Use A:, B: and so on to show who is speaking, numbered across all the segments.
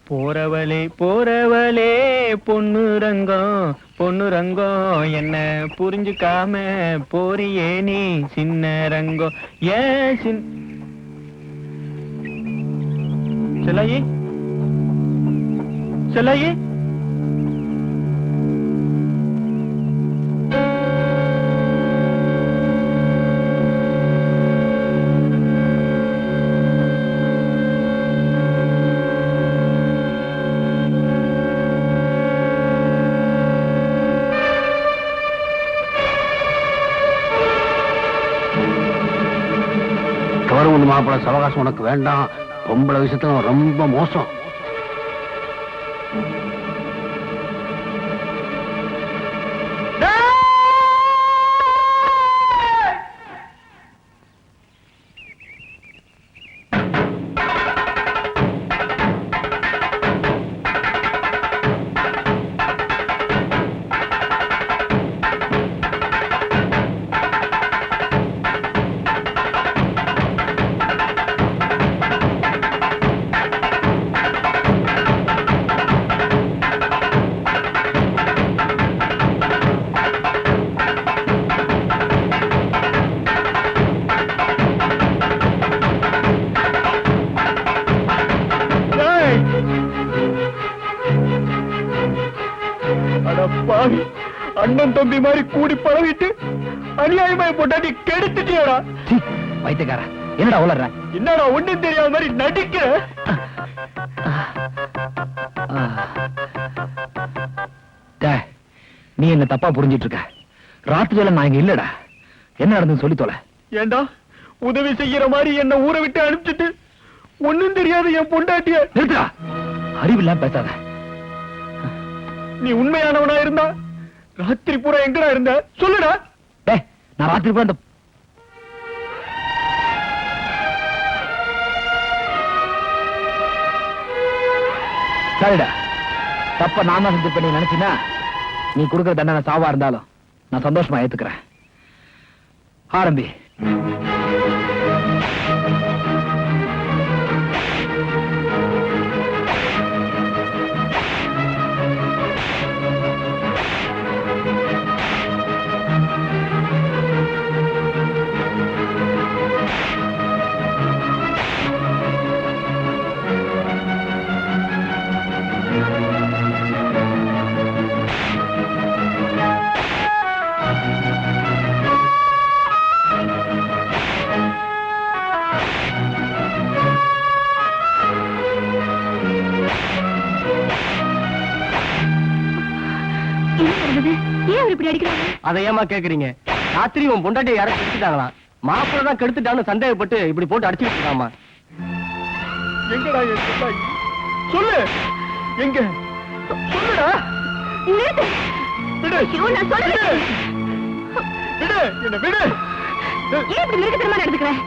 A: போறவளே போறவளே பொண்ணு ரங்கம் என்ன புரிஞ்சுக்காம போறியே நீ சின்ன ரங்கம் ஏன் செல்லாயி செல்லாயி
B: மாப்பிள்ள சவகாசம் உனக்கு வேண்டாம். பொம்பளை விஷயத்துல ரொம்ப மோசம். அண்ணன் தம்பி மாதிரி கூடி பழகிட்டு அநியாயமா பொண்டாட்டி கெடுத்துட்டியடா.
C: வைத்தியக்கார என்னடா உளற?
B: என்னடா ஒண்ணும் தெரியாத மாதிரி நடிக்கிற?
C: நீ என்ன தப்பா புரிஞ்சிட்டு இருக்க. ராத்திரியில நான் இங்க இல்லடா. என்ன நடந்து சொல்லி தொலை.
B: ஏண்டா உதவி செய்யற மாதிரி என்ன ஊரை விட்டு அனுப்பிச்சிட்டு ஒண்ணும் தெரியாத என் பொண்டாட்டிய
C: நிறுத்தா. அறிவில்லாம் பேசாத.
B: நீ உண்மையானவனா இருந்தா ராத்திரி பூரா எங்கடா இருந்த சொல்லுடா.
C: நான் ராத்திரி பூரா அந்த சரிடா தப்ப நான் தான் செஞ்சு பண்ணி நினைச்சினா நீ கொடுக்குற தண்டனை சாவா இருந்தாலும் நான் சந்தோஷமா ஏத்துக்கிறேன். ஆரம்பி.
A: அதை ஏமா கேக்குறீங்க? ராத்திரி உன் பொண்டாட்டியை யாரும் கெடுத்துட்டாங்களா? மாப்பிள்ள தான் கெடுத்துட்டான்னு சந்தேகப்பட்டு இப்படி போட்டு அடிச்சுட்டு இருக்காமா.
B: எங்கடா சொல்லு. எங்க சொல்லுடா. விடு என்ன விடு.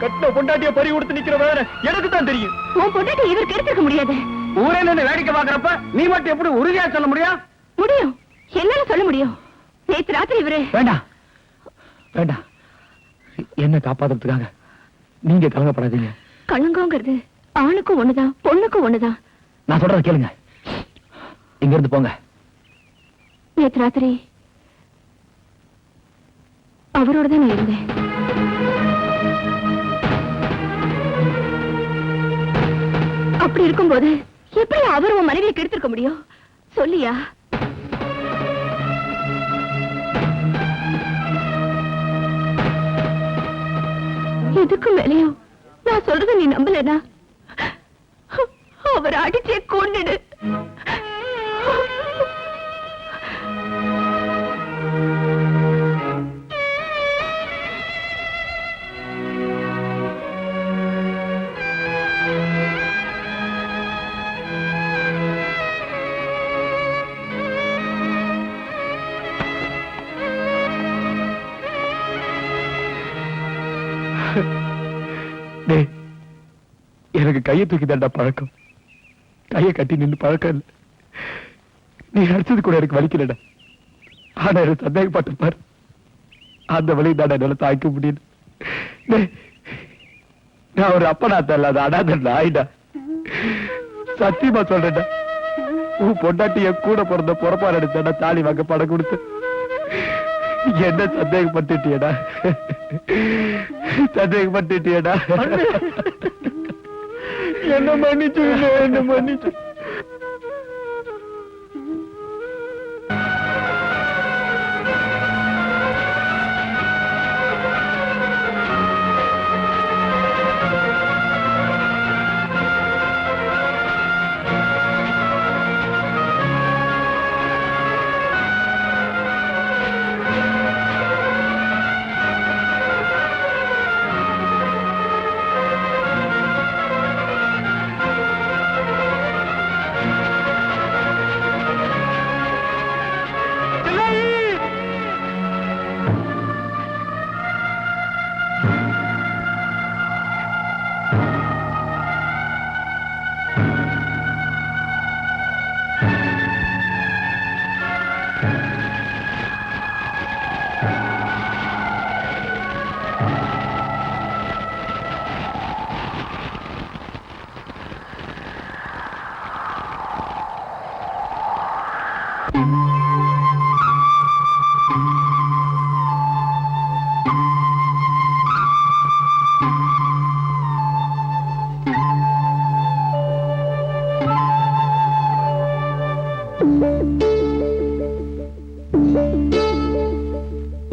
B: கட்டின பொண்டாட்டிய பறி கொடுத்து நிக்கிறவன் எனக்கு தான் தெரியும்.
D: உன் பொண்டாட்டி இவர் கெடுத்திருக்க முடியாது.
A: ஊரே நின்று வேடிக்கை பாக்குறப்ப நீ மட்டும் எப்படி உறுதியா சொல்ல முடியும்?
D: முடியும். என்னால சொல்ல முடியும். நேற்று ராத்திரி இவரு
C: வேண்டாம் வேண்டாம். என்ன காப்பாத்துறதுக்காக நீங்க கலங்கப்படாதீங்க.
D: கலங்கங்கிறது ஆணுக்கும் ஒண்ணுதான் பொண்ணுக்கும் ஒண்ணுதான்.
C: நான் சொல்றத கேளுங்க. இங்க இருந்து போங்க.
D: நேற்று ராத்திரி அவரோட தான் நான் இருந்தேன். அப்படி இருக்கும்போது எப்படி அவர் உன் மனைவியை கெடுத்திருக்க முடியும் சொல்லியா? எதுக்கு மேலையும் நான் சொல்றத நீ நம்பலனா அவர் அடிச்சே கொன்னுடு.
C: எனக்கு கையை தூக்கி தண்டா பழக்கம். கையை கட்டி நின்று பழக்கம் இல்லை. நீ அடிச்சது கூட எனக்கு வலிக்கலடா. ஆனா எனக்கு சந்தேகப்பட்டு பாரு. அந்த வழி தான் என்னால தாய்க்க முடியல. நான் ஒரு அப்பனா தரல. அது அடாத நாயிடா. சத்தியமா சொல்றேன்டா, உன் பொண்டாட்டி என் கூட பிறந்த பொறப்பாடு எடுத்தா தாலி வாங்க படம் கொடுத்து என்ன சந்தேகப்பட்டுட்டியடா, சந்தேகப்பட்டுட்டியடா.
B: என்ன மன்னிச்சு, என்ன மன்னிச்சு.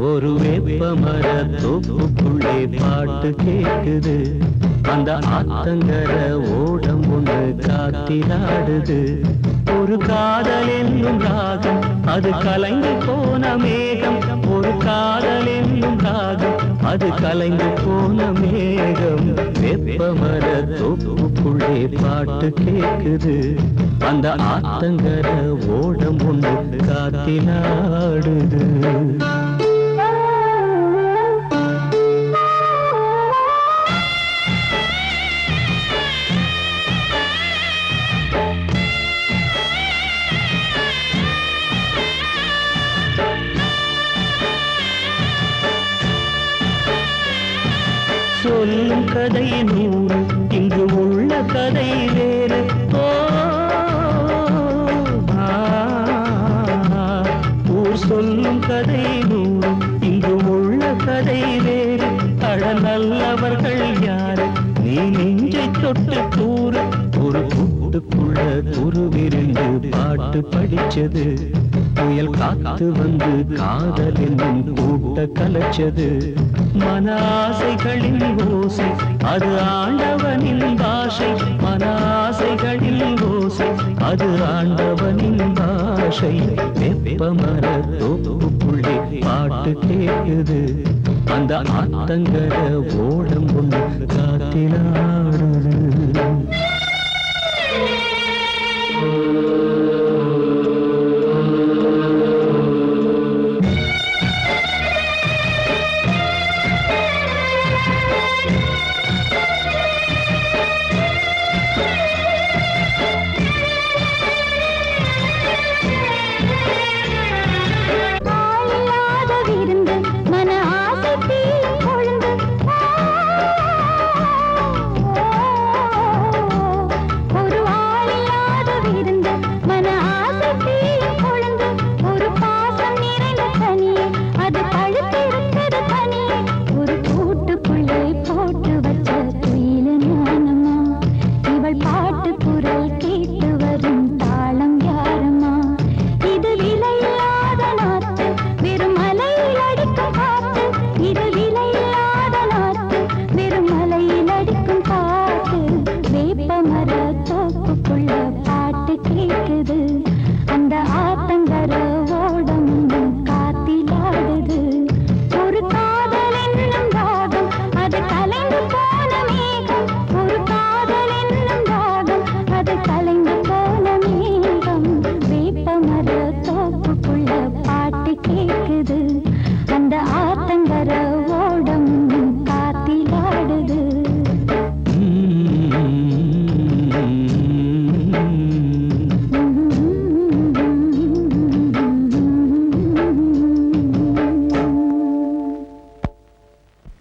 E: ஒரு வேப்பமர தோப்புக்குள்ளே பாட்டு கேக்குது, அந்த ஆத்தங்கர ஓடம் ஒன்று காத்திலாடுது. ஒரு காதல் என்னும் ராகம் அது கலைந்து போன மேகம், ஒரு காதல் என்னும் ராகம் அது கலைந்து போன மேகம். வேப்பமர தோப்புக்குள்ளே பாட்டு கேக்குது, அந்த ஆத்தங்கர ஓடம் ஒன்று காத்திலாடுது. சொல்லும் கதை நூறு, இங்கு உள்ள கதை வேறு. ஊர் சொல்லும் கதை நூறு, இங்கு உள்ள கதை வேறு. அழ நல்லவர்கள் யாரு, நீ நெஞ்சை தொட்டு கூறு. ஒரு கூட்டுக்குள்ள குருவிருந்து பாட்டு படிச்சது, புயல் காத்து வந்து காதல் என்னும் கூட்ட கலைச்சது. மன ஆசைகளின் ஓசை அது ஆண்டவனின் பாஷை, மன ஆசைகளின் ஓசை அது ஆண்டவனின் பாஷை. வெப்பமர தோப்புக்குள்ளே பாட்டு கேக்குது, அந்த ஆத்தங்கர ஓடம் ஒன்று காத்திலாடுது.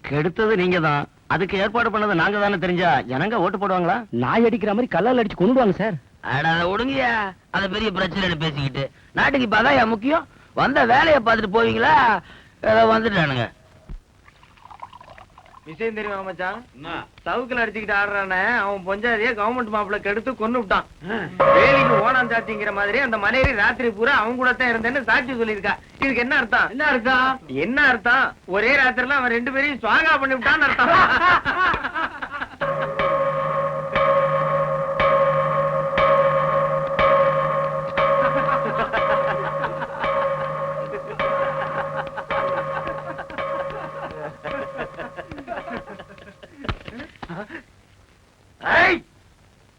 A: கெடுத்தது நீங்க தான், அதுக்கு ஏற்பாடு பண்ணது நாங்க தானே தெரிஞ்சா ஜனங்க ஓட்டு போடுவாங்களா?
B: நாய் அடிக்கிற மாதிரி கல்லால் அடிச்சு கொண்டுடுவாங்க சார்.
F: அட விடுங்கயா, அது பெரிய பிரச்சனை பேசிக்கிட்டு. நாட்டுக்கு இப்ப அதான் முக்கியம். வந்த வேலையை பார்த்துட்டு போவீங்களா? ஏதோ வந்துட்டானுங்க.
B: விஷயம் தெரியுமா மச்சான்? சவுக்குல அடிச்சுக்கிட்டு ஆடுறானே அவன் பொஞ்சாதிய கவர்மெண்ட் மாப்பிள்ள கெடுத்து கொன்னு விட்டான். வேலைக்கு ஓனான் சாத்திங்கிற மாதிரி அந்த மனைவி ராத்திரி பூரா அவங்க கூட தான் இருந்தேன்னு சாட்சி சொல்லியிருக்கா. இதுக்கு என்ன அர்த்தம்? என்ன அர்த்தம்? ஒரே ராத்திரில அவன் 2 பேரையும் சுவாகா பண்ணி விட்டான்னு அர்த்தம்.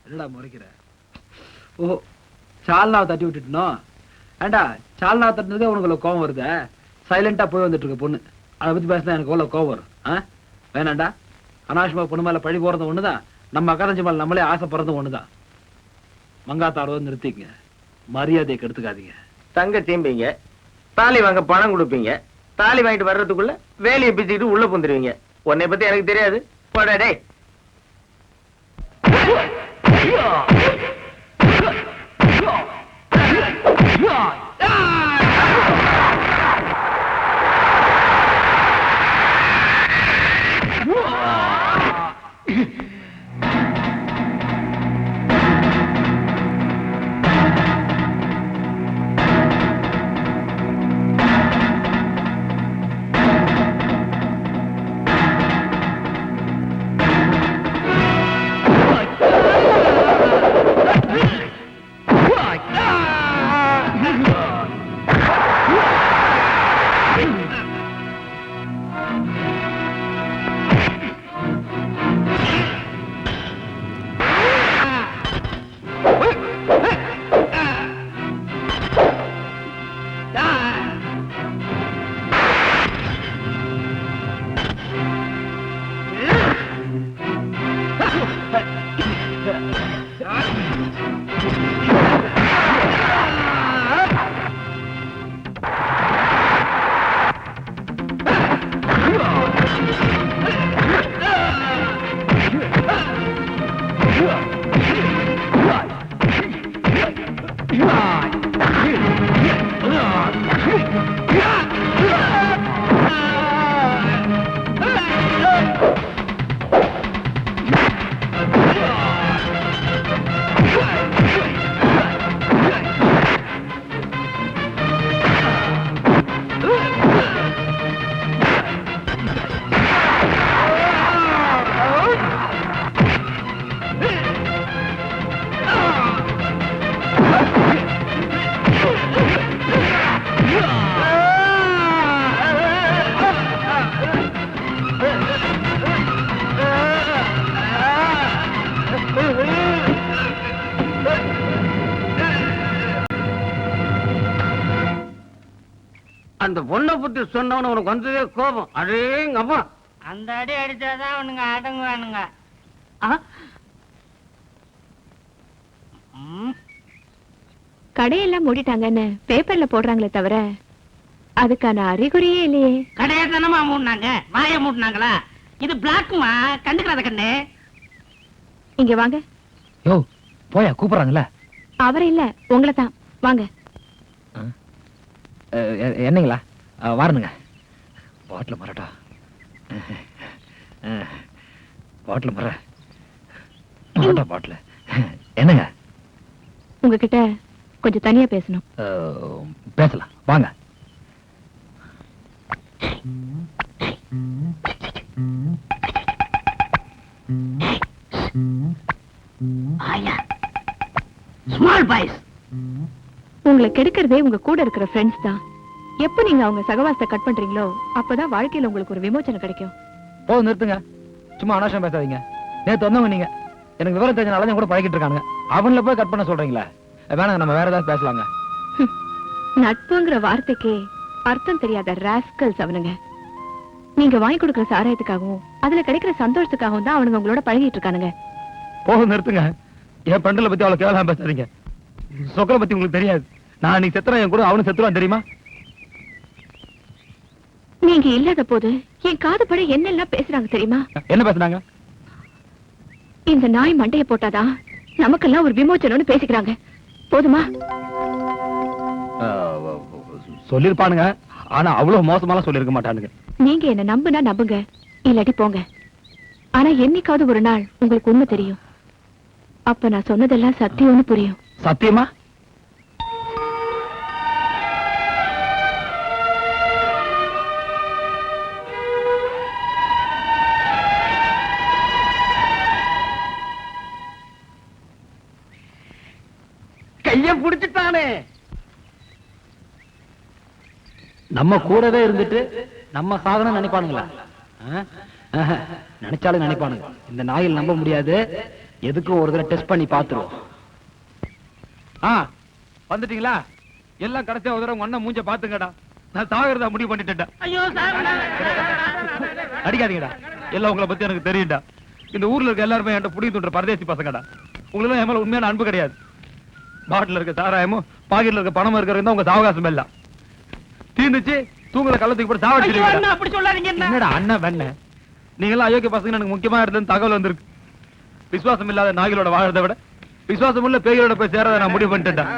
G: என்னடா முறைக்கிற? ஓ, சால்னாவை தட்டி விட்டுட்டோம். ஏண்டா சால்னாவை தட்டினதே உனக்கு கோவம் வருது. சைலண்டா போய் வந்துட்டு இருக்க பொண்ணு, அதை பத்தி பேசினா எனக்கு எவ்வளவு கோவம் வரும்? வேணாண்டா. அனாவசியமா பொண்ணு மேல பழி போறது ஒண்ணுதான், நம்ம அக்கறைஞ்சி மேல நம்மளே ஆசைப்படுறது ஒண்ணுதான். மங்காத்தாடுவது நிறுத்திக்கங்க, மரியாதையை கெடுத்துக்காதீங்க.
B: தங்க தீம்பிங்க, தாலி வாங்க பணம் கொடுப்பீங்க, தாலி வாங்கிட்டு வர்றதுக்குள்ள வேலையை பிச்சுக்கிட்டு உள்ள புந்துருவீங்க. உன்னை பத்தி எனக்கு தெரியாது. போடா டேய்.
F: அந்த பொண்ணை பத்தி சொன்னவன உனக்கு வந்ததே கோபம். அடேங்க அம்மா,
H: அந்த அடி அடிச்சாதான் அவனுங்க அடங்குவானுங்க.
D: கடையெல்லாம் மூடிட்டாங்கன்னு பேப்பர்ல போடுறாங்களே தவிர அதுக்கான அறிகுறியே இல்லையே.
H: கடையை தானமா மூடினாங்க, வாய மூடினாங்களா? இது பிளாக்குமா, கண்டுக்கிறாத கண்ணு.
D: இங்க வாங்க.
C: யோ போயா, கூப்பிடுறாங்கல்ல.
D: அவரை இல்ல, உங்களை தான். வாங்க.
C: என்னங்களா? வாரணுங்க. பாட்டில் மரட்டா, பாட்டில் மர மரட்டா பாட்டில். என்னங்க?
D: உங்ககிட்ட கொஞ்சம் தனியா பேசணும்.
C: பேசலாம் வாங்க.
H: Small boys.
D: உங்களை கெடுக்கிறதே உங்க கூட இருக்கிற ஃப்ரெண்ட்ஸ் தான். எப்ப நீங்க அவங்க சகவாசத்தை கட் பண்றீங்களோ அப்பதான் வாழ்க்கையில உங்களுக்கு ஒரு விமோச்சனம் கிடைக்கும்.
C: போதும், நிறுத்துங்க. சும்மா அனாவசியம் பேசாதீங்க. நேத்து வந்தவங்க நீங்க, எனக்கு விவரம் தெரிஞ்சனால கூட பழகிட்டு இருக்காங்க. அவங்கள போய் கட் பண்ண சொல்றீங்களா? வேணாங்க, நம்ம வேற ஏதாவது பேசலாங்க.
D: நட்புங்கிற வார்த்தைக்கே அர்த்தம் தெரியாத ராஸ்கல்ஸ் அவனுங்க. நீங்க வாங்கி கொடுக்கிற சாராயத்துக்காகவும் அதுல கிடைக்கிற சந்தோஷத்துக்காகவும் தான் அவனுங்க உங்களோட பழகிட்டு இருக்கானுங்க.
C: போதும், நிறுத்துங்க. என் பண்டல பத்தி அவ்வளவு கேவலமா பேசாதீங்க. சொக்கரை பத்தி உங்களுக்கு தெரியாது. நான் நீ செத்துறேன், என் கூட அவனு செத்துறான் தெரியுமா?
D: நீங்க இல்லாத போது என் காது பட என்னெல்லாம் பேசுறாங்க தெரியுமா?
C: என்ன பேசுறாங்க?
D: இந்த நாய் மண்டைய போட்டாதான் நமக்கெல்லாம் ஒரு விமோச்சனம்னு பேசிக்கிறாங்க. போதுமா?
C: சொல்லிருப்பானுங்க, ஆனா அவ்வளவு மோசமாலாம் சொல்லிருக்க மாட்டானுங்க.
D: நீங்க என்ன நம்புனா நம்புங்க, இல்லாட்டி போங்க. ஆனா என்னைக்காவது ஒரு நாள் உங்களுக்கு உண்மை தெரியும். அப்ப நான் சொன்னதெல்லாம் சத்தியம்னு புரியும்.
C: சத்தியமா?
B: கைய புடிச்சுட்டானே.
G: நம்ம கூடவே இருந்துட்டு நம்ம சாகணும் நினைப்பானுங்களா? நினைச்சாலும் நினைப்பானுங்க. இந்த நாயில் நம்ப முடியாது. எதுக்கும் ஒரு தடவை டெஸ்ட் பண்ணி பாத்துருவோம்.
C: வந்துட்டீங்களா? எல்லாம் கடைசியா ஒரு தடவை அண்ணன் மூஞ்ச பாத்துங்கடா. நான் சாகிறதா முடிவு பண்ணிட்டேன்டா.
H: ஐயோ சார்,
C: அடிக்காதீங்கடா. எல்லாம் உங்களை பத்தி எனக்கு தெரியும்டா. இந்த ஊர்ல இருக்க எல்லாருமே என்கிட்ட புடி தூண்டுற பரதேசி பசங்கடா. உங்களுக்கு என் மேல உண்மையான அன்பு கிடையாது. பாட்டில் இருக்க சாராயமும் பாக்கெட்ல இருக்க பணமும் இருக்கிறது உங்க சாவகாசம் எல்லாம் தீர்ந்துச்சு. தூங்குற கள்ளத்துக்கு போட்டு சாவடிச்சிருக்கீங்க.
H: அப்படி சொல்லாதீங்க.
C: என்னடா அண்ணன் வெண்ண? நீங்க எல்லாம் அயோக்கிய பசங்க. எனக்கு முக்கியமா இருந்தது தகவல் வந்திருக்கு. விசுவாசம் இல்லாத நாய்களோட வாழறதை விட விசுவாசம் உள்ள பேய்களோட போய் சேரதை நான் முடிவு பண்ணிட்டேன்.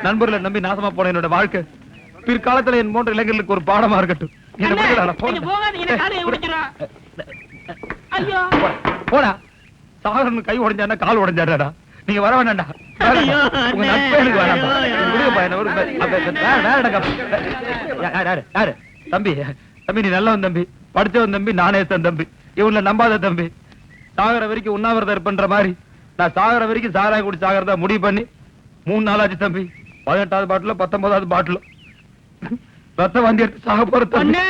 C: நண்பர்களை நம்பி நாசமா போன என்னோட வாழ்க்கை பிற்காலத்துல என் போன்ற இளைஞர்களுக்கு ஒரு பாடமா இருக்கட்டும். போடா. சாகரன் கை உடைஞ்சானா கால் உடைஞ்சாடா. நீங்க வர வேண்டாம்டா. உங்க நட்பு எனக்கு வேணாம். தம்பி தம்பி, நீ நல்லவன் தம்பி, படிச்சவன் தம்பி, நாணயத்தன் தம்பி, இவன்ல நம்பாத தம்பி. சாகர வரைக்கும் உண்ணாவிரதம் இருப்பன்ற மாதிரி நான் சாகர வரைக்கும் சாராயம் குடி சாகரதா முடிவு பண்ணி 3 நாளாச்சு தம்பி. 18வது பாட்டில 19வது பாட்டில ரத்த வாந்தி எடுத்து சாக போற தம்பி.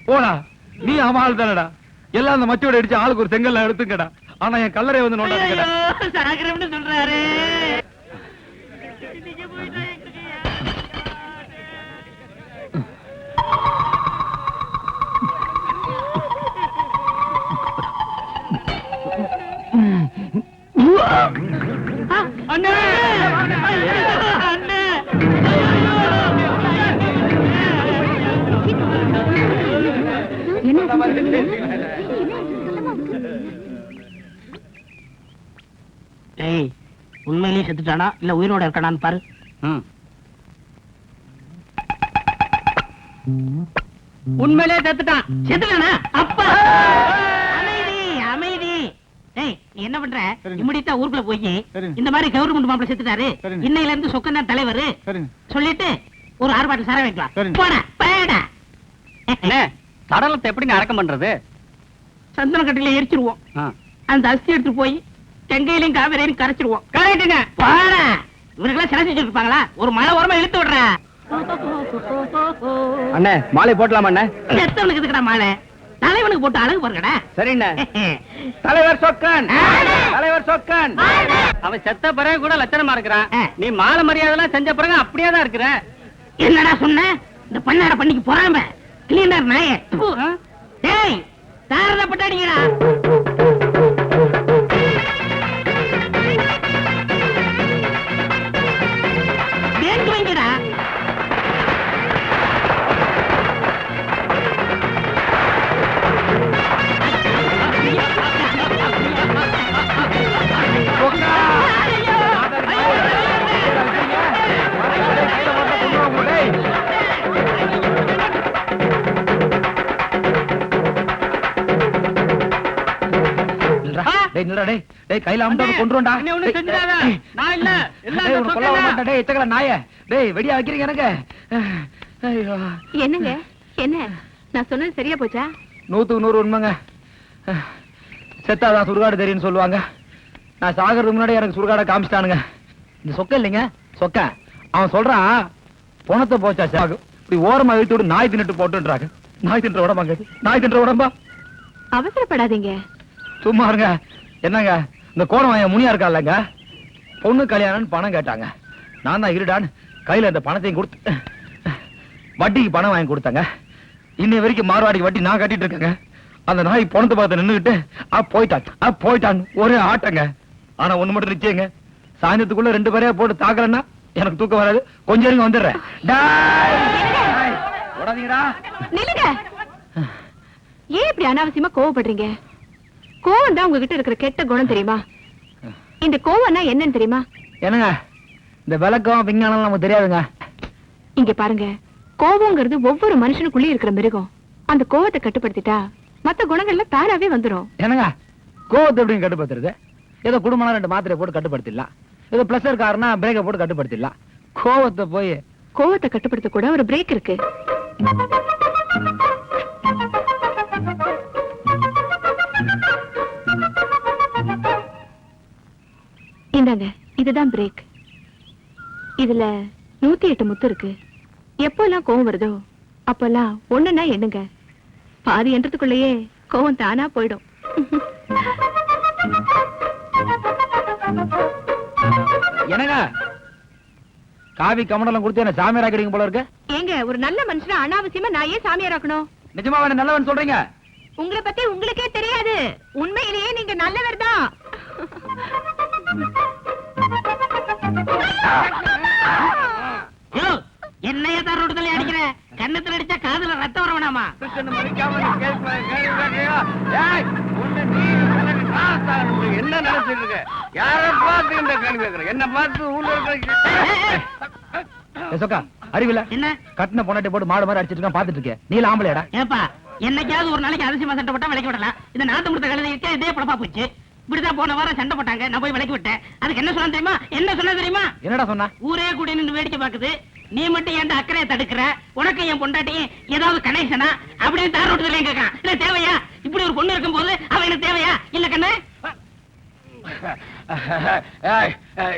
C: போடா. நீ அவன் தானடா. எல்லாம் அந்த மச்சோட அடிச்சு ஆளுக்கு ஒரு செங்கல்ல எடுத்துக்கடா. ஆனா என் கல்லறை வந்து நோண்டாதீங்கடா.
H: சாகரம்னு சொல்றாரு. அண்ணே அண்ணே, ஏய், உண்மையிலேயே செத்துட்டானா இல்ல உயிரோட இருக்கானான்னு பாரு. உண்மையிலேயே செத்துட்டான். செத்துட்டானா? அப்பா அமைதி அமைதி. ஏய், நீ என்ன பண்ற? இம்மிடியா ஊருக்குள்ள போய் இந்த மாதிரி கவர்மெண்ட் மாப்பிள்ள செத்துட்டாரு, இன்னையில இருந்து சொக்கன் தான் தலைவர் சொல்லிட்டு ஒரு 6 பாட்டில் சார வைக்கலாம். போடா போடா.
A: சடலத்தை எப்படிங்க அடக்கம் பண்றது?
H: சந்தன கட்டில எரிச்சிருவோம். அந்த அஸ்தி எடுத்து போய் செங்கையிலையும் காவிரையும் கரைச்சிருவோம். கரைட்டுங்க. பாடா. இவனுக்கெல்லாம் சிலை செஞ்சு இருப்பாங்களா? ஒரு மழை உரமா இழுத்து விடுற.
A: அண்ணே, மாலை போட்டலாமா அண்ணே?
H: செத்தவனுக்கு எதுக்குடா மாலை? தலைவனுக்கு போட்டு அழகு பாருங்கடா.
A: சரிண்ணே. தலைவர் சொக்கன், தலைவர் சொக்கன். அவன் செத்த பிறகு கூட லட்சணமா இருக்கிறான். நீ மாலை மரியாதை செஞ்ச பிறகு அப்படியே தான் இருக்கிற.
H: என்னடா சொன்ன? இந்த பண்ணாட பண்ணிக்கு போறாம கிளீனர் நாயே. டேய், சாரதா பட்டாடிங்கடா. பேங்க் வைங்கடா.
C: கையில அம்மாவை கொண்டுடா. வெடியா வைக்கிறீங்க எனக்கு.
D: என்னங்க என்ன? நான் சொன்னது சரியா போச்சா?
C: 100க்கு 100 உண்மைங்க. செத்தாதான் சுடுகாடு தெரியும்னு சொல்லுவாங்க. நான் சாகிறதுக்கு முன்னாடி எனக்கு சுடுகாட காமிச்சிட்டானுங்க. இந்த சொக்க இல்லைங்க, சொக்க. அவன் சொல்றான் பணத்தை போச்சா சாகு, இப்படி ஓரமா இழுத்து விட்டு நாய் தின்னுட்டு போட்டுன்றாங்க. நாய் தின்ற உடம்பாங்க, நாய் தின்ற உடம்பா.
D: அவசரப்படாதீங்க,
C: சும்மா இருங்க. என்னங்க, இந்த கோணம் வாங்க முனியா இருக்கா இல்லங்க, பொண்ணு கல்யாணம்னு பணம் கேட்டாங்க. நான் தான் இருடான்னு கையில இந்த பணத்தையும் கொடுத்து வட்டிக்கு பணம் வாங்கி கொடுத்தாங்க. இன்னை வரைக்கும் மார்வாடிக்கு வட்டி நான் கட்டிட்டு இருக்கேங்க. அந்த நாய் பணத்தை பார்த்து நின்னுகிட்டு போயிட்டான் ஒரே ஆட்டங்க. ஆனா ஒண்ணு மட்டும் நிச்சயங்க, சாயந்தரத்துக்குள்ள 2 பேரையா போட்டு தாக்கலன்னா எனக்கு தூக்கம் வராது. கொஞ்சம் இருங்க, வந்துடுறேன்.
D: நில்லுங்க. ஏன் இப்படி அனாவசியமா கோவப்படுறீங்க? கோவம் தான் உங்ககிட்ட இருக்கிற கெட்ட குணம் தெரியுமா? இந்த கோவம்னா என்னன்னு தெரியுமா?
F: என்னங்க இந்த விளக்கம் விஞ்ஞானம் நமக்கு தெரியாதுங்க.
D: இங்க பாருங்க, கோபங்கிறது ஒவ்வொரு மனுஷனுக்குள்ளே இருக்கிற மிருகம். அந்த கோவத்தை கட்டுப்படுத்திட்டா மத்த குணங்கள்ல தானாவே வந்துரும்.
F: என்னங்க கோவத்தை எப்படி கட்டுப்படுத்துறது? ஏதோ குடும்பம் 2 மாத்திரை போட்டு கட்டுப்படுத்திடலாம். ஏதோ பிளஸர் காரனா பிரேக்கை போட்டு கட்டுப்படுத்திடலாம். கோவத்தை போய்
D: கோவத்தை கட்டுப்படுத்த கூட ஒரு பிரேக் இருக்கு. இந்தாங்க, இதுதான் பிரேக். இதுல 108 முத்து இருக்கு. எப்பெல்லாம் கோவம் வருதோ அப்பெல்லாம் ஒண்ணுன்னா எண்ணுங்க. பாதி என்றதுக்குள்ளேயே கோவம் தானா போயிடும்.
F: என்னங்க காவி கமண்டலம் கொடுத்து என்ன சாமியார் ஆக்கிடுங்க போல இருக்கு.
D: ஏங்க, ஒரு நல்ல மனுஷனை அனாவசியமா நான் ஏன் சாமியார் ஆக்கணும்?
F: நிஜமா என்ன நல்லவன் சொல்றீங்க?
D: உங்களை பத்தி உங்களுக்கே தெரியாது. உண்மையிலேயே நீங்க நல்லவர் தான்.
H: என்னைய தான் ரோடுதலை அடிக்கிற? கண்ணத்துல அடிச்சா காதுல ரத்தம் வர வேணாமா?
B: என்ன நினைச்சிட்டு இருக்க? யார பார்த்து இந்த கேள்வி கேட்கிற? என்ன பார்த்து ஊர்ல
F: சொக்கா அறிவில
H: என்ன
F: கட்டின பொண்ணாட்டி போட்டு மாடு மாதிரி அடிச்சிட்டு இருக்கான் பாத்துட்டு இருக்கேன். நீல ஆம்பளையடா?
H: ஏப்பா, என்னைக்காவது ஒரு நாளைக்கு அதிசயமா சண்டை போட்டா விலைக்கு விடலாம். இந்த நாட்டு முடித்த கழுதை இருக்க இதே பழப்பா போச்சு. இப்படிதான் போன வாரம் சண்டை போட்டாங்க, நான் போய் விலைக்கு விட்டேன். அதுக்கு என்ன சொன்னா தெரியுமா? என்ன சொன்னா தெரியுமா?
F: என்னடா சொன்னா?
H: ஊரே கூட நின்று வேடிக்கை பாக்குது, நீ மட்டும் என் அக்கறையை தடுக்கிற, உனக்கு என் பொண்டாட்டியும் ஏதாவது கனெக்ஷனா அப்படின்னு தார் ரோட்டுல கேட்கான். இல்ல தேவையா? இப்படி ஒரு பொண்ணு இருக்கும் போது அவ எனக்கு தேவையா? இல்ல கண்ணு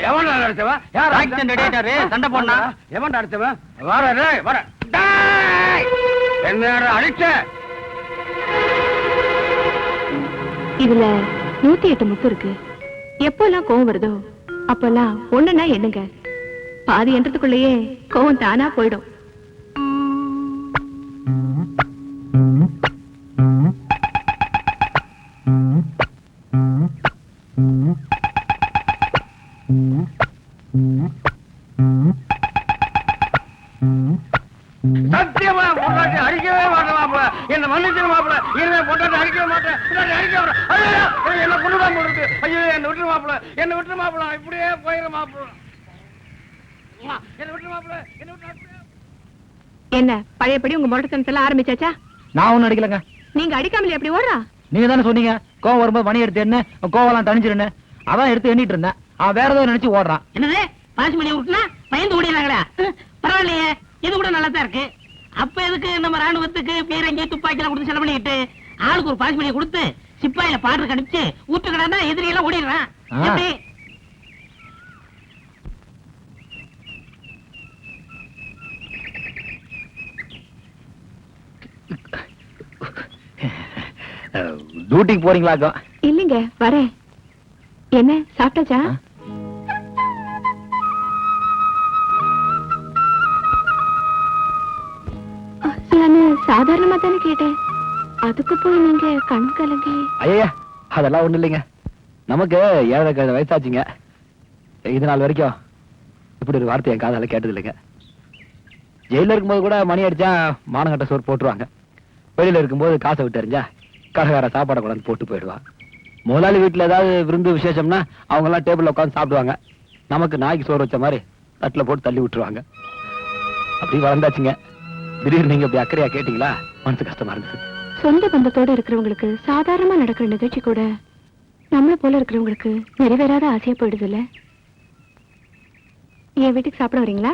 B: எவன் அடிச்சவன்? யார்
A: சண்டை போடா?
B: எவன் அடிச்சவன்? வர என்ன அடிச்ச?
D: இதுல 108 முத்து இருக்கு. எப்பெல்லாம் கோவம் வருதோ அப்பெல்லாம் ஒண்ணுன்னா எண்ணுங்க. பாதி என்றதுக்குள்ளேயே கோவம் தானா போயிடும்.
B: சத்தியமா பொண்டாட்டி அடிக்கவே மாட்டேன் மாப்பிள. என்ன மன்னிச்சு மாப்பிள. இனிமே பொண்டாட்டி அடிக்கவே மாட்டேன். என்ன கொண்டுதான் போடுறது. ஐயோ என்ன விட்டு மாப்பிள, என்ன விட்டு மாப்பிள. இப்படியே போயிரு மாப்பிள. என்ன விட்டு மாப்பிள, என்ன விட்டு.
D: என்ன பழையபடி உங்க முரட்டத்தனத்துல ஆரம்பிச்சாச்சா?
F: நான் ஒண்ணும் அடிக்கலங்க.
D: நீங்க அடிக்காமலே எப்படி ஓடுறா?
F: நீங்க தானே சொன்னீங்க கோவம் வரும்போது மணி எடுத்து என்ன கோவெல்லாம் தணிஞ்சிருன்னு. அதான் எடுத்து எண்ணிட்டு இருந்தேன். அவன் வேற ஏதோ நினைச்சு ஓடுறான்.
H: என்னது பாசிமணி விட்டுனா பயந்து ஓடினாங்களா? பரவாயில்லையே, இது கூட நல்லா தான் இருக்கு. அப்ப எதுக்கு நம்ம ராணுவத்துக்கு பீரங்கி துப்பாக்கியெல்லாம் கொடுத்து செலவு பண்ணிட்டு ஆளுக்கு ஒரு பாசிமணியை கொடுத்து சிப்பாயில பாட்டு கணிச்சு ஊத்துக்கடா எதிரியெல்லாம் ஓடிடுறான். எப்படி?
F: டியூட்டிக்கு போறீங்களாக்கும்?
D: இல்லைங்க, வரேன். என்ன சாப்பிட்டாச்சா? நானு சாதாரணமா தானே கேட்டேன். அதுக்கு போய் நீங்க கண் கலங்கி.
F: ஐயா அதெல்லாம் ஒண்ணு இல்லைங்க. நமக்கு 7 வயசாச்சுங்க. இது நாள் வரைக்கும் இப்படி ஒரு வார்த்தை என் காதால கேட்டது இல்லைங்க. ஜெயில இருக்கும்போது கூட மணி அடிச்சா மானங்கட்ட சோறு போட்டுருவாங்க. வெளியில இருக்கும்போது காசை விட்டு எறிஞ்சா கடைக்கார சாப்பாடை கொண்டாந்து போட்டு போயிடுவான். முதலாளி வீட்டுல ஏதாவது விருந்து விசேஷம்னா அவங்க எல்லாம் டேபிள்ல உட்காந்து சாப்பிடுவாங்க. நமக்கு நாய்க்கு சோறு வச்ச மாதிரி தட்டுல போட்டு தள்ளி விட்டுருவாங்க. அப்படி வளர்ந்தாச்சுங்க. திடீர்னு நீங்க இப்படி அக்கறையா கேட்டீங்களா, மனசு கஷ்டமா இருந்துச்சு.
D: சொந்த பந்தத்தோட இருக்கிறவங்களுக்கு சாதாரணமா நடக்கிற நிகழ்ச்சி கூட நம்மள போல இருக்கிறவங்களுக்கு நிறைவேறாத ஆசையா போயிடுது இல்ல? என் வீட்டுக்கு சாப்பிட வரீங்களா?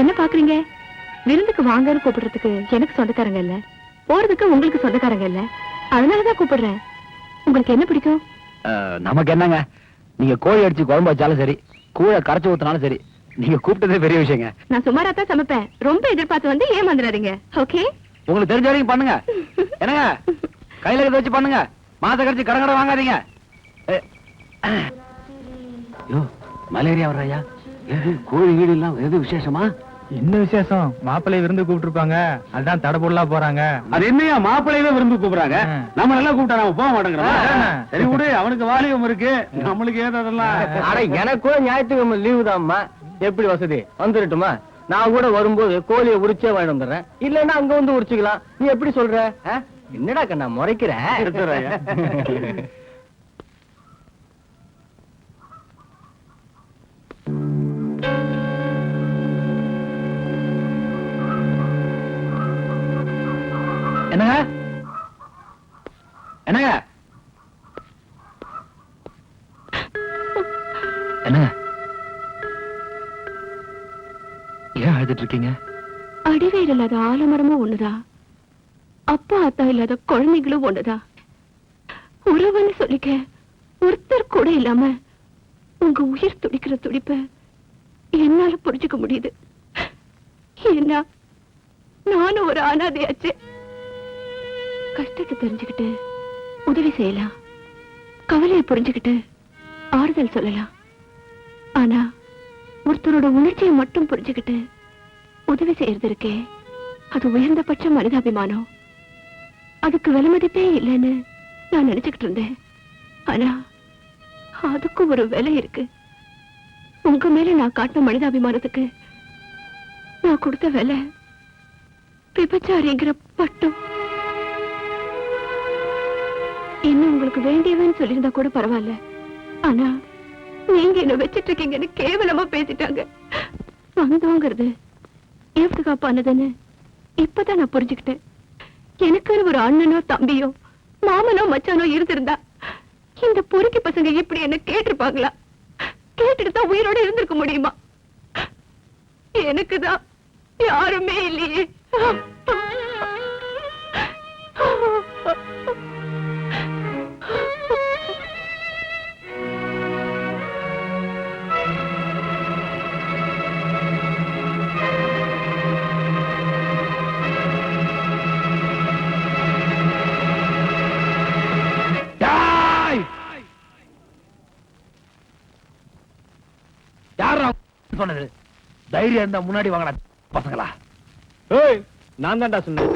D: என்ன பாக்குறீங்க? விருந்துக்கு வாங்கன்னு கூப்பிடுறதுக்கு எனக்கு சொந்தக்காரங்க இல்ல, போறதுக்கு உங்களுக்கு சொந்தக்காரங்க இல்ல. அதனாலதான் கூப்பிடுறேன். உங்களுக்கு என்ன பிடிக்கும்?
F: நமக்கு என்னங்க, நீங்க கோழி அடிச்சு குழம்பு வச்சாலும் சரி, கூழ கரைச்சு ஊத்தினாலும் சரி, நீங்க கூப்பிட்டதே பெரிய விஷயங்க.
D: நான் சுமாரா தான் சமைப்பேன். ரொம்ப எதிர்பார்த்து வந்து ஏமாந்துடாதீங்க. ஓகே?
F: உங்களுக்கு தெரிஞ்ச வரைக்கும் பண்ணுங்க. என்னங்க கையில இதை வச்சு பண்ணுங்க. மாச கழிச்சு கடை வாங்காதீங்க. மலேரியா வர்றாயா? கோழி வீடு எல்லாம் எது விசேஷமா?
C: என்ன விசேஷம்? மாப்பிள்ளை விருந்து கூப்பிட்டு இருப்பாங்க, அதான் தடை போடலாம் போறாங்க.
F: அது என்னையா மாப்பிள்ளையவே விருந்து கூப்பிடுறாங்க? நம்ம எல்லாம் கூப்பிட்டா நாம போக மாட்டேங்கிறோம். சரி விடு, அவனுக்கு வாலிபம் இருக்கு, நம்மளுக்கு ஏதோ அதெல்லாம்.
B: எனக்கும் ஞாயிற்றுக்கிழமை லீவு தான்மா. எப்படி வசதி வந்துருட்டுமா? நான் கூட வரும்போது கோழியை உரிச்சே வாங்கி வந்துடுறேன். இல்லன்னா அங்க வந்து உரிச்சுக்கலாம். நீ எப்படி சொல்ற? என்னடா கண்ணா முறைக்கிற?
F: என்னங்க என்னங்க என்னங்க ஏன் அழுதுட்டு இருக்கீங்க?
D: அடிவேர் இல்லாத ஆலமரமும் ஒண்ணுதா, அப்பா அத்தா இல்லாத குழந்தைகளும் ஒண்ணுதா. உறவுன்னு சொல்லிக்க ஒருத்தர் கூட இல்லாம உங்க உயிர் துடிக்கிற துடிப்ப என்னால புரிஞ்சுக்க முடியுது. ஏன்னா நானும் ஒரு அனாதையாச்சு. கஷ்டத்தை தெரிஞ்சுக்கிட்டு உதவி செய்யலாம், கவலையை புரிஞ்சுக்கிட்டு ஆறுதல் சொல்லலாம். ஆனா ஒருத்தரோட உணர்ச்சியை மட்டும் புரிஞ்சுக்கிட்டு உதவி செய்யறது இருக்கே, அது உயர்ந்தபட்ச மனிதாபிமானம். அதுக்கு விலை மதிப்பே இல்லைன்னு நான் நினைச்சுக்கிட்டு இருந்தேன். ஆனா அதுக்கும் ஒரு விலை இருக்கு. உங்க மேல நான் காட்டின மனிதாபிமானத்துக்கு நான் கொடுத்த விலை விபச்சாரிங்கிற பட்டம். என்ன உங்களுக்கு வேண்டியவன்னு சொல்லியிருந்தா கூட பரவாயில்ல, ஆனா நீங்க என்ன வச்சிட்டு இருக்கீங்கன்னு கேவலமா பேசிட்டாங்க. சொந்தங்கிறது எவ்வளவு காப்பானதுன்னு இப்பதான் நான் புரிஞ்சுக்கிட்டேன். எனக்கு ஒரு அண்ணனோ தம்பியோ மாமனோ மச்சானோ இருந்திருந்தா இந்த பொறுக்கி பசங்க இப்படி என்ன கேட்டிருப்பாங்களா? கேட்டுட்டு தான் உயிரோட இருந்திருக்க முடியுமா? எனக்குதான் யாருமே இல்லையே.
F: சொன்னது தைரியம் இருந்தா முன்னாடி வாங்கடா பசங்களா.
A: ஏய், நான் தான்டா சொன்னேன்.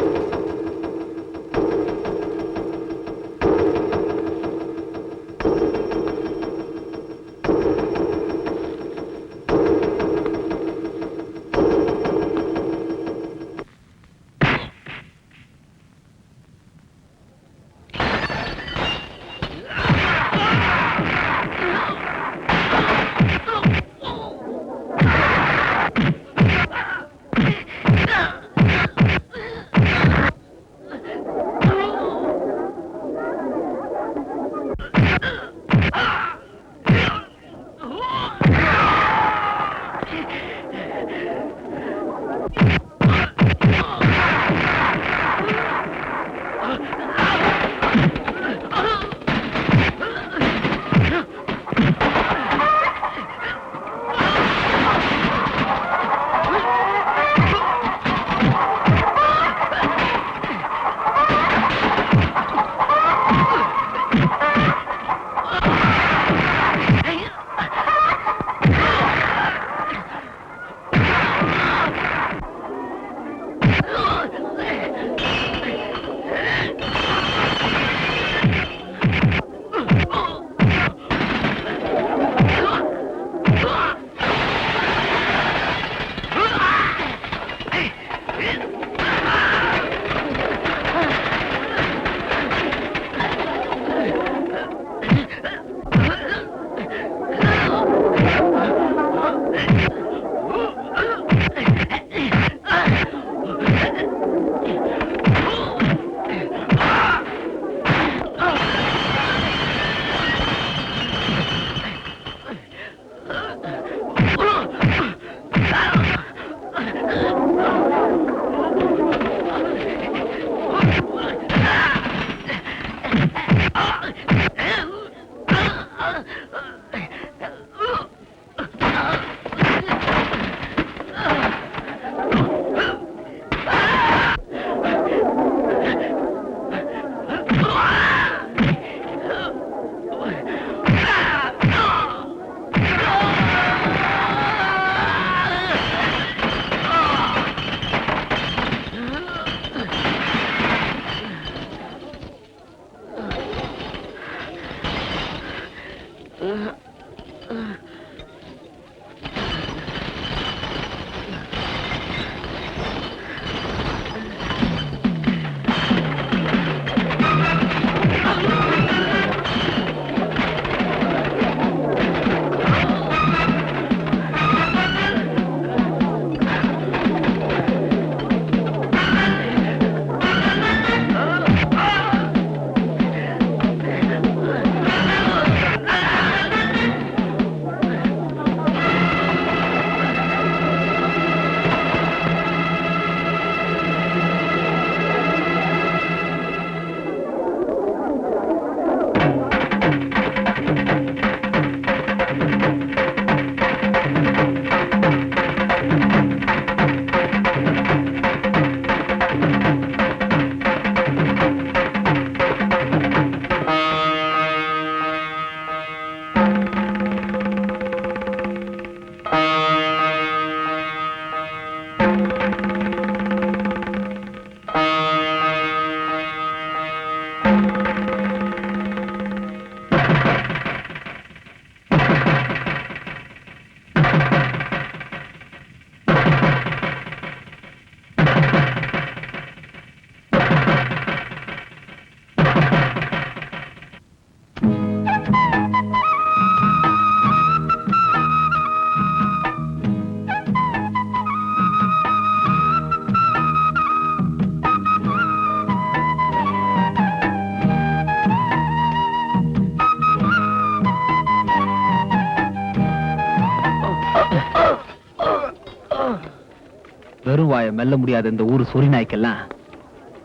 F: வெறும் வாயை மெல்ல முடியாத இந்த ஊர் சொறி நாய்க்கெல்லாம்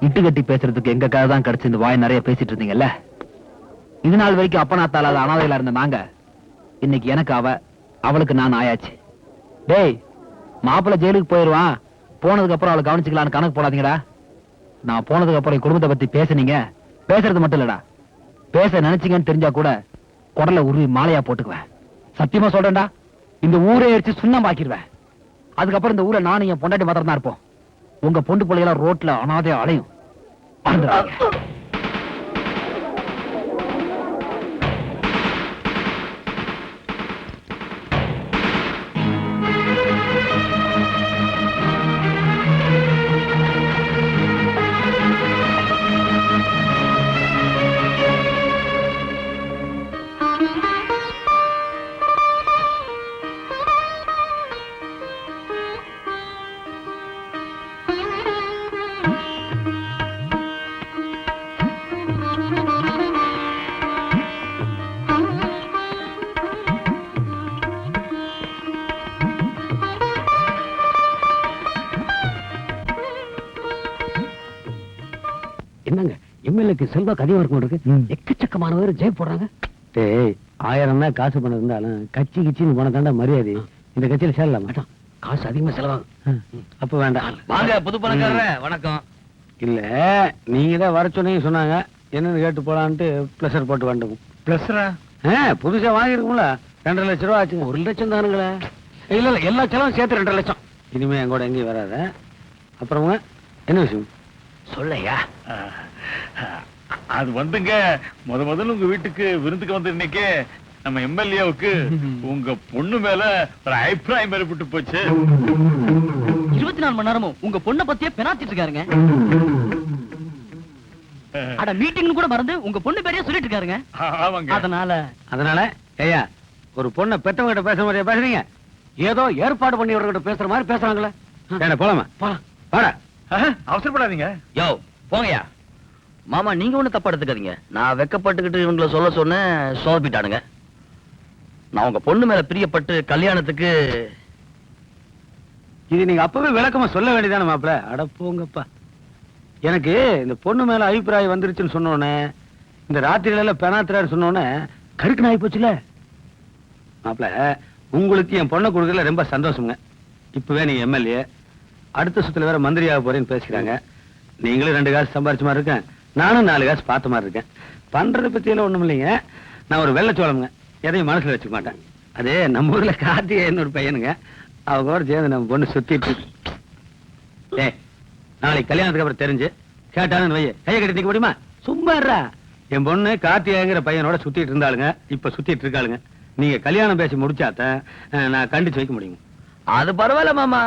F: இட்டு கட்டி பேசுறதுக்கு எங்க கதை தான் கிடைச்சு இந்த வாய் நிறைய பேசிட்டு இருந்தீங்கல்ல. இது நாள் வரைக்கும் அப்பனாத்தாலாத அனாதையில இருந்த நாங்க இன்னைக்கு எனக்கு அவளுக்கு நான் ஆயாச்சு. டேய், மாப்பிள்ளை ஜெயிலுக்கு போயிருவான், போனதுக்கு அப்புறம் அவளை கவனிச்சுக்கலான்னு கணக்கு போடாதீங்கடா. நான் போனதுக்கு அப்புறம் குடும்பத்தை பத்தி பேசுனீங்க, பேசுறது மட்டும் இல்லடா, பேச நினைச்சீங்கன்னு தெரிஞ்சா கூட குடலை உருவி மாலையா போட்டுக்குவேன். சத்தியமா சொல்றேன்டா, இந்த ஊரே எரிச்சு சுண்ணமாக்கிடுவேன். அதுக்கப்புறம் இந்த ஊரை நானும் என் பொண்டாட்டி மாத்திரம் தான் இருப்போம். உங்க பொண்டு பிள்ளைகளா ரோட்ல அனாதையா அலையும்.
A: என்னங்க எம்எல்ஏக்கு செல்வாக்கு அதிகமா இருக்கும் இருக்கு. எக்கச்சக்கமான பேர் ஜெய் போடுறாங்க. டேய், 1000 தான் காசு பண்ண இருந்தாலும் கட்சி கிச்சின்னு போன தாண்டா மரியாதை. இந்த கட்சியில சேரலாம் மாட்டோம், காசு அதிகமா செலவாகும். அப்ப வேண்டாம்.
B: வாங்க புது பணக்காரரே, வணக்கம்.
A: இல்ல, நீங்க தான் வர சொன்னாங்க, என்னன்னு கேட்டு போலான்ட்டு பிளஸர் போட்டு வந்துட்டோம்.
C: பிளஸ்ரா?
A: புதுசா வாங்கிருக்கோம்ல, 2.5 லட்சம் ரூபா ஆச்சுங்க. 1 லட்சம் தானுங்களே? இல்ல இல்ல, எல்லா செலவும் சேர்த்து 2.5 லட்சம். இனிமே என் கூட எங்கேயும் வராத. அப்புறமா என்ன விஷயம்
B: சொல்லையா?
C: அது வந்துங்க, முதல்ல உங்க வீட்டுக்கு விருந்துக்கு வந்து இன்னைக்கு நம்ம எம்எல்ஏவுக்கு உங்க பொண்ணு மேல ஒரு அபிப்பிராயம் ஏற்பட்டு போச்சு.
H: 24 மணி நேரமும் உங்க பொண்ணை பத்தியே பெனாத்திட்டு இருக்காருங்க. அட மீட்டிங் கூட மறந்து உங்க பொண்ணு பேரையே சொல்லிட்டு இருக்காருங்க.
C: ஆமாங்க.
A: அதனால ஐயா, ஒரு பொண்ணை பெத்தவங்க கிட்ட பேசுற மாதிரியா பேசுறீங்க? ஏதோ ஏற்பாடு பண்ணி அவர்கிட்ட பேசுற மாதிரி பேசுறாங்களே. போலாமா? போலாம், வாடா.
C: அவசரப்படாதீங்க.
B: யோ போங்கயா. மாமா, நீங்க ஒண்ணு தப்பா எடுத்துக்காதீங்க. நான் வெக்கப்பட்டுக்கிட்டு இவங்களை சொல்ல சொன்னேன், சோபிட்டானுங்க. நான் உங்க பொண்ணு மேல பிரியப்பட்டு கல்யாணத்துக்கு.
A: இது நீங்க அப்பவே விளக்கமா சொல்ல வேண்டியதானே மாப்பிள? அட போங்கப்பா. எனக்கு இந்த பொண்ணு மேல அபிப்பிராயம் வந்துருச்சுன்னு சொன்னோன்னே, இந்த ராத்திரியில பெனாத்திராரு சொன்னோன்னே கருக்கு நாய் போச்சுல மாப்பிள. உங்களுக்கு என் பொண்ணை கொடுக்கறதுல ரொம்ப சந்தோஷங்க. இப்பவே நீங்க எம்எல்ஏ, அடுத்த சுத்துல வேற மந்திரியாக போறேன்னு பேசிக்கிறாங்க. நீங்களும் 2 காசு சம்பாரிச்ச மாதிரி இருக்கேன், நானும் 4 காசு பார்த்த மாதிரி இருக்கேன். பண்றதை பத்தி எல்லாம் ஒண்ணும் இல்லைங்க. நான் ஒரு வெள்ளச்சோளம்ங்க, எதையும் மனசுல வச்சுக்க மாட்டேன். அது நம்ம ஊர்ல கார்த்திகேயன் ஒரு பையனுங்க, அவங்க கூட சேர்ந்து நம்ம பொண்ணு சுத்திட்டு. நாளைக்கு கல்யாணத்துக்கு அப்புறம் தெரிஞ்சு கேட்டானு வைய, கையை கட்டி நிக்க முடியுமா? சும்மா இருடா. என் பொண்ணு கார்த்திகேயங்கிற பையனோட சுத்திட்டு இருந்தாளுங்க, இப்ப சுத்திட்டு இருக்காளுங்க. நீங்க கல்யாணம் பேசி முடிச்சாதான் நான் கண்டிச்சு வைக்க முடியும்.
B: அது பரவாயில்ல மாமா.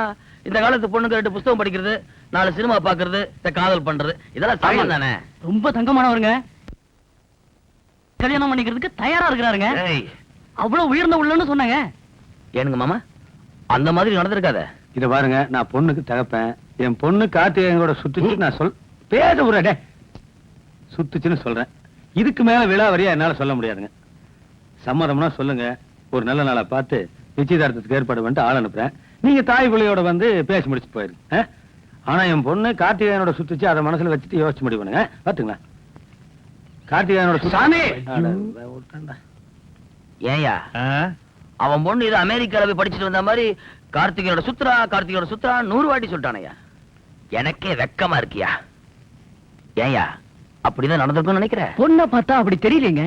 B: இந்த காலத்து பொண்ணுங்க 2 புத்தகம் படிக்கிறது, 4 சினிமா பாக்குறது, காதல் பண்றது, இதெல்லாம் சாமான் தானே.
H: ரொம்ப தங்கமானவருங்க, கல்யாணம் பண்ணிக்கிறதுக்கு தயாரா இருக்கிறாருங்க. அவ்வளவு உயர்ந்த உள்ளன்னு சொன்னாங்க.
B: ஏனுங்க மாமா, அந்த மாதிரி நடந்திருக்காத.
A: இத பாருங்க, நான் பொண்ணுக்கு தகப்பேன். என் பொண்ணு கார்த்திகேயனோட சுத்துச்சு நான் பேச விடுறே, சுத்துச்சுன்னு சொல்றேன். இதுக்கு மேல விழாவரியா என்னால சொல்ல முடியாதுங்க. சம்மதம்னா சொல்லுங்க, ஒரு நல்ல நாளா பார்த்து நிச்சயதார்த்தத்துக்கு ஏற்பாடு பண்ணிட்டு ஆள் அனுப்புறேன். நீங்க தாய் பிள்ளையோட வந்து பேசி முடிச்சு போயிருங்க. ஆனா என் பொண்ணு கார்த்திகேயனோட சுத்துச்சு, அதை மனசுல வச்சுட்டு யோசிச்சு முடிவு பண்ணுங்க. பாத்துங்களா? கார்த்திகேயனோட சாமி
B: ஏயா, அவன் பொண்ணு இது அமெரிக்கால போய் படிச்சுட்டு வந்த மாதிரி கார்த்திகேயனோட சுத்ரா 100 வாட்டி சொல்லிட்டானையா. எனக்கே வெக்கமா இருக்கியா? ஏயா, அப்படிதான் நடந்திருக்கும்னு நினைக்கிறேன்.
H: பொண்ணை பார்த்தா அப்படி தெரியலங்க.